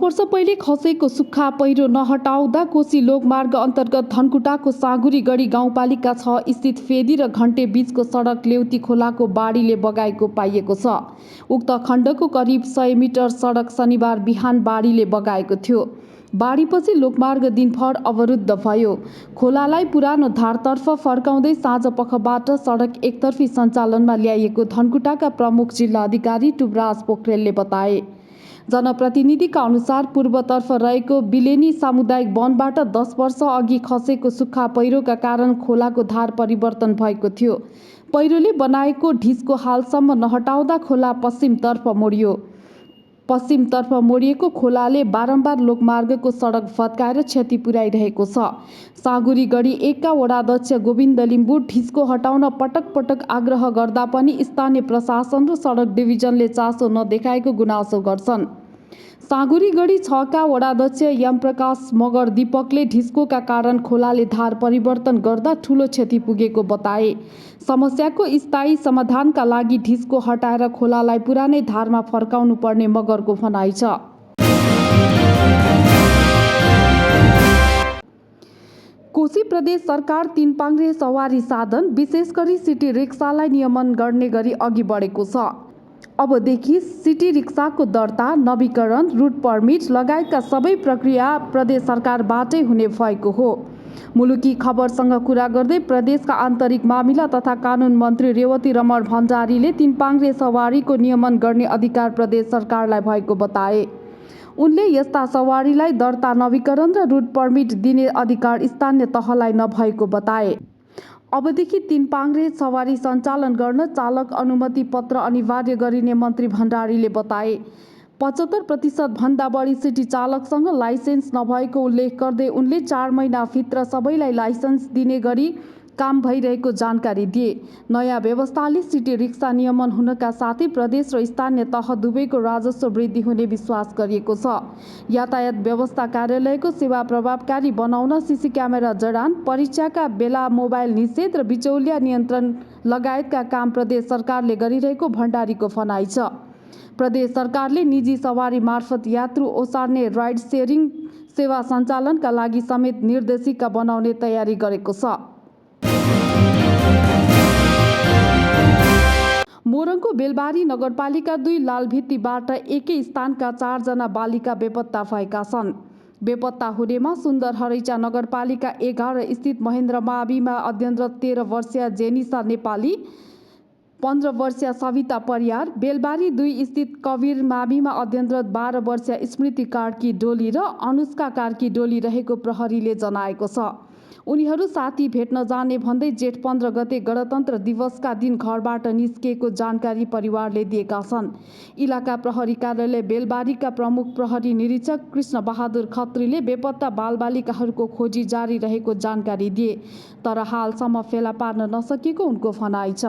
वर्ष पहिले खसेको सुक्खा पहिरो नहटाउँदा कोशी लोकमार्ग अन्तर्गत धनकुटाको साँगुरी गढी गाउँपालिका 6 स्थित फेदी र घन्टे बीचको सडक लेउती खोलाको बाढीले बगाएको पाइएको छ। उक्त खण्डको करिब 100 मिटर सडक शनिबार बिहान बाढीले बगाएको थियो। बाढीपछि लोकमार्ग दिनभर अवरुद्ध भयो। खोलालाई पुरानो धारतर्फ फर्काउँदै साँझपखबाट सडक एकतर्फी सञ्चालनमा ल्याइएको धनकुटाका प्रमुख जिल्ला अधिकारी टुबराज पोखरेलले बताए। जनप्रतिनिधिका अनुसार पूर्वतर्फ रहेको बिलेनी सामुदायिक वनबाट 10 वर्ष अघि खसेको सुक्खा पहिरोका कारण खोलाको धार परिवर्तन भएको थियो। पहिरोले बनाएको ढिस्को हालसम्म नहटाउँदा खोला पश्चिमतर्फ मोडियो। पश्चिमतर्फ मोडिएको खोलाले बारम्बार लोकमार्गको सडक भत्काएर क्षति पुर्याइरहेको छ। साँगुरी गढी 1 का वडाध्यक्ष गोविन्द लिम्बू ढिस्को हटाउन पटक पटक आग्रह गर्दा पनि स्थानीय प्रशासन र सडक डिभिजनले चासो नदेखाएको गुनासो गर्छन्। साँगुरी गढी 6 का वडाध्यक्ष यमप्रकाश मगर दीपकले ढिस्कोका कारण खोलाले धार परिवर्तन गर्दा ठूलो क्षति पुगेको बताए। समस्याको स्थायी समाधानका लागि ढिस्को हटाएर खोलालाई पुरानै धारमा फर्काउनु पर्ने मगरको भनाइ छ। कोशी प्रदेश सरकार 3 पाङ्ग्रे सवारी साधन विशेष गरी सिटी रिक्सालाई नियमन गर्ने गरी अघि बढेको छ। अबदेखि सिटी रिक्साको दर्ता, नवीकरण, रुट पर्मिट लगायतका सबै प्रक्रिया प्रदेश सरकारबाटै हुने भएको हो। मुलुकी खबरसँग कुरा गर्दै प्रदेशका आन्तरिक मामिला तथा कानुन मन्त्री रेवती रमण भण्डारीले 3 पाङ्ग्रे सवारीको नियमन गर्ने अधिकार प्रदेश सरकारलाई भएको बताए। उनले यस्ता सवारीलाई दर्ता, नवीकरण र रुट पर्मिट दिने अधिकार स्थानीय तहलाई नभएको बताए। अबदेखि 3 पाङ्ग्रे सवारी सञ्चालन गर्न चालक अनुमति पत्र अनिवार्य गरिने मन्त्री भण्डारीले बताए। 75% भन्दा बढी सिटी चालकसँग लाइसेन्स नभएको उल्लेख गर्दै उनले 4 महिनाभित्र सबैलाई लाइसेन्स दिने गरी काम भइरहेको जानकारी दिए। नयाँ व्यवस्थाले सिटी रिक्सा नियमन हुनका साथै प्रदेश र स्थानीय तह दुवैको राजस्व वृद्धि हुने विश्वास गरिएको छ। यातायात व्यवस्था कार्यालयको सेवा प्रभावकारी बनाउन सीसी क्यामेरा जडान, परीक्षाका बेला मोबाइल निषेध र बिचौलिया नियन्त्रण लगायतका काम प्रदेश सरकारले गरिरहेको भण्डारीको भनाइ छ। प्रदेश सरकारले निजी सवारी मार्फत यात्रु ओसार्ने राइड सेयरिङ सेवा सञ्चालनका लागि समेत निर्देशिका बनाउने तयारी गरेको छ। मोरङको बेलबारी नगरपालिका 2 लालभित्तीबाट एकै स्थानका 4 जना बालिका बेपत्ता भएका छन्। बेपत्ता हुनेमा सुन्दर हरैचा नगरपालिका 11 स्थित महेन्द्र माविमा अध्ययनरत 13 वर्षीय जेनिसा नेपाली, 15 वर्षीय सविता परियार, बेलबारी 2 स्थित कवीर माविमा अध्ययनरत 12 वर्षीय स्मृति कार्की डोली र अनुष्का कार्की डोली रहेको प्रहरीले जनाएको छ। उनीहरू साथी भेट्न जाने भन्दै जेठ 15 गते गणतन्त्र दिवसका दिन घरबाट निस्किएको जानकारी परिवारले दिएका छन्। इलाका प्रहरी कार्यालय बेलबारीका प्रमुख प्रहरी निरीक्षक कृष्ण बहादुर खत्रीले बेपत्ता बालबालिकाहरूको खोजी जारी रहेको जानकारी दिए, तर हालसम्म फेला पार्न नसकेको उनको भनाइ छ।